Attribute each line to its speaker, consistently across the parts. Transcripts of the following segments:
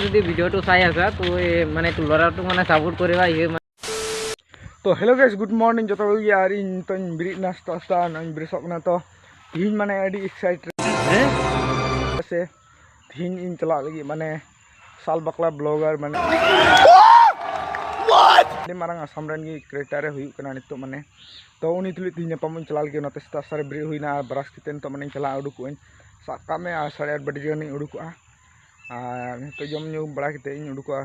Speaker 1: যদি ভিডিওটো চাই আছা তো মানে ল'ৰাটোক মানে সাপোর্ট কৰিবা
Speaker 2: तो हेलो गाइस गुड मॉर्निंग जो यार इन तो ब्रिज नाश्ता नाश्ता नई ब्रेसक ना तो तीन माने अड़ी एक्साइटेड से तीन इन चला लगी माने साल बकला ब्लॉगर माने मारंग आसाम रन की क्रिएटर हुई कना नितो माने तो उनी तुली तीन पाम चला लगी नते स्टा सारे ब्रिज हुईना ब्रश कितेन तो माने चला उडुकुन साका में 8:30 बजे जनी उडुकुआ तो जम न्यू बड़ा किते इन उडुकुआ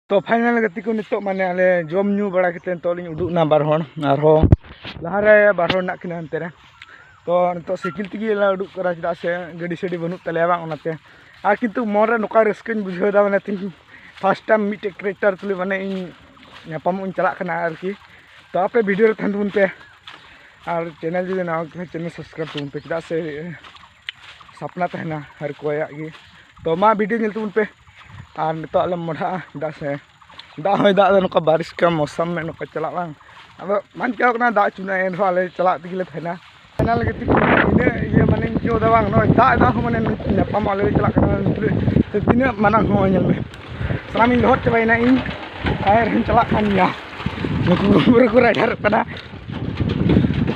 Speaker 2: तो फाइनल गति को नितो माने आले जम न्यू बड़ा कितेन तो लिन उडुकना बार हण आरो लहारे बार हण नाकिन हनते रे तो नितो साइकिल तगी ला उडुक करा चदा से गाड़ी सेडी बनु तले बा ओनाते आ किंतु मोरे नोका रस्कन बुझाव दा माने तीन फर्स्ट टाइम मिटे क्रिएटर तुली माने इन नापाम उन चला कना आरकी तो आपे वीडियो रे थान तुन पे और चैनल जो ना चैनल सब्सक्राइब तुन पे चदा से सपना तहना हर कोया गी तो मा वीडियो नेल तुन पे और नितो आले मोढ़ा दा से दा होय दा नोका बारिश का मौसम में नोका चला बांग अब मान क्या कना दा चुना एन वाले चला तिगले थना ना लगे ति इने ये माने क्यों दा बांग नो दा हो माने नापाम आले चला कना तो तिने माना हो नेल में सलामी लहट चबाइना इन आयर हम चला कानिया नुकुर को राइडर कना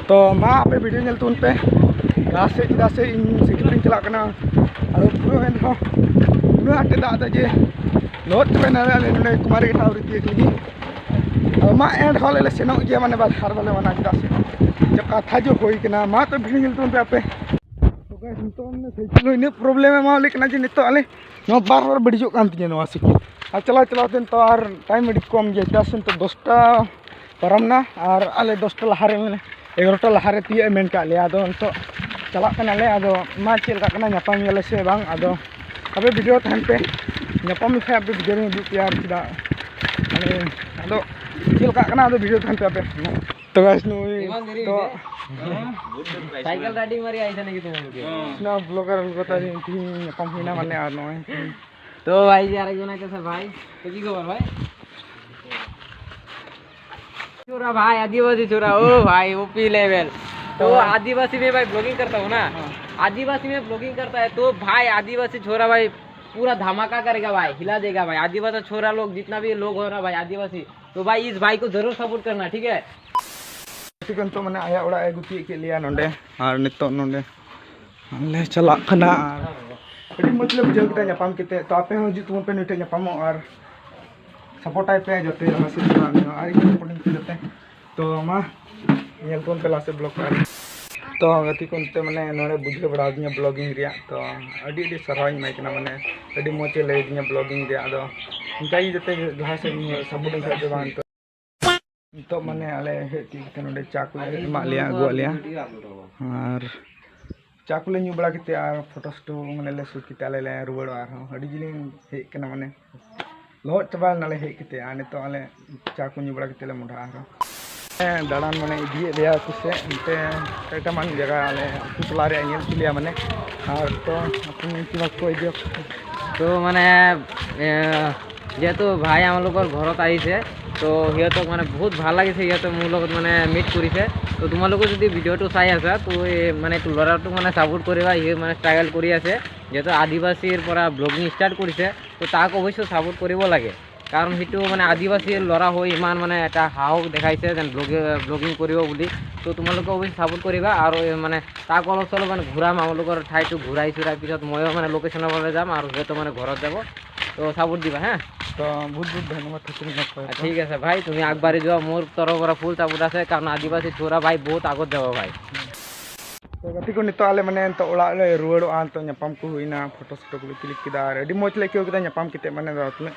Speaker 2: तो मा पे वीडियो नेल तुन पे चदा से इन सिकिल चला कना और पूरा एन हो उना आटे दा जे लहट चबाइना ने कुमारी के टावर ती लगी मा एंड हॉल ले सेनो जे माने बाल हार वाले माना चदा से जब कथा जो होई कना मा तो वीडियो नेल तुन पे आपे तो गाइस नितो ने साइकिल इन प्रॉब्लम मा लेकना जे नितो आले नो बार बार बडिजो कान तिने नो साइकिल आ चला चला तेन तो आर टाइम एडी कम जे दासन तो 10टा परमना और आले 10टा लहारे माने 11टा लहारे तिए मेन का ले आदो तो चला कना ले आदो मा चेल का कना नापाम येले से बांग आदो अबे वीडियो थान पे नापाम से अबे वीडियो में दुक यार चिदा माने आदो चेल का कना आदो वीडियो थान पे अबे तो गाइस नो तो
Speaker 1: साइकिल राइडिंग मारी आइसा नहीं तुम लोग
Speaker 2: ना ब्लॉगर बता दी थी नापाम होइना माने आर नो
Speaker 1: तो भाई यार एक जना कैसे भाई तो की खबर भाई छोरा भाई आदिवासी छोरा ओ भाई ओपी लेवल तो आदिवासी में भाई ब्लॉगिंग करता हूँ ना आदिवासी में ब्लॉगिंग करता है तो भाई आदिवासी छोरा भाई पूरा धमाका करेगा भाई हिला देगा भाई आदिवासी छोरा लोग जितना भी लोग हो रहा भाई आदिवासी तो भाई इस भाई को जरूर सपोर्ट करना ठीक है
Speaker 2: तो मैंने आया उड़ा गुती के लिया नोंडे और नितो नोंडे ले चला खना अभी मतलब बुझाव किता नापाम किते तो आपे हो जुत पे निटे नापाम और सपोर्ट टाइप पे जोते हसी और सपोर्टिंग जोते तो मा नेल कोन पे लासे ब्लॉग कर तो गति कोनते माने नोरे बुझे बड़ा दिया ब्लॉगिंग रिया तो अडी सरहाई माइकना माने अडी मोचे ले दिया ब्लॉगिंग रिया दो इनकाई जोते जहां से सपोर्टिंग करते बान तो माने आले हेती नोडे चाकू मा लिया गो लिया और चाकुले न्यू बड़ा किते और फोटोस्टो माने ले शूट किते आले ले रुवाड़ और अडी जिलिंग हे कना माने लहट चबा नाले हे किते आने तो आले चाकू न्यू बड़ा किते ले मुढा और दाड़ान माने इदिए दिया कुसे ते एटा मान जगह आले कुतला रे नेल चिलिया माने और तो अपन किना को इदियो
Speaker 1: तो माने जेहेतु भाई आम लोग घरत आइसे तो সিহঁতক মানে বহুত ভাল লাগিছে সিহঁতে মোৰ লগত মানে মিট কৰিছে তো তোমালোকে যদি ভিডিওটো চাই আছা তো মানে ল'ৰাটোক মানে সাপোর্ট কৰিবা সি মানে স্ট্ৰাগল কৰি আছে যেহেতু আদিবাসীৰ পৰা ব্লগিং ষ্টাৰ্ট কৰিছে তো তাক অৱশ্যে সাপোর্ট কৰিব লাগে কাৰণ সিটো মানে আদিবাসীৰ ল'ৰা হৈ ইমান মানে এটা সাহস দেখাইছে যেন ব্লগিং কৰিব বুলি তো তোমালোকে অৱশ্যে সাপোর্ট কৰিবা আৰু মানে তাক অলপ চলপ মানে ঘূৰাম আমালোকৰ ঠাইটো ঘূৰাই চুৰাই পিছত ময়ো মানে লোকেশ্যনৰ পৰা যাম আৰু সিহঁতে মানে ঘৰত যাব তো সাপোর্ট দিবা হ্যাঁ
Speaker 2: तो बहुत बहुत धन्यवाद
Speaker 1: ठीक है भाई तुम आगबारी जाओ मोर तरफ फुल सपोर्ट आसे कारण आदिवासी छोरा भाई बहुत आगत जाओ भाई
Speaker 2: तो गति को नितो आले माने तो ओड़ा ले रुवाड़ो आन तो नापाम को हुईना फोटो फोटो को क्लिक किदा अडी मोच ले क्यों किदा नापाम किते माने दातले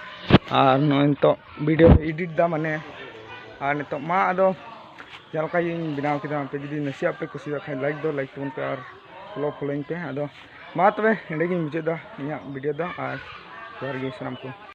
Speaker 2: और नो तो वीडियो एडिट दा माने और नितो मा आदो जलका इन बनाव किदा पे जदी नसिया पे खुशी खाय लाइक दो लाइक तुन पे और फॉलोइंग पे आदो मा तबे एंडे गिन मुझे दा इया वीडियो दा और जोर गे सलाम को।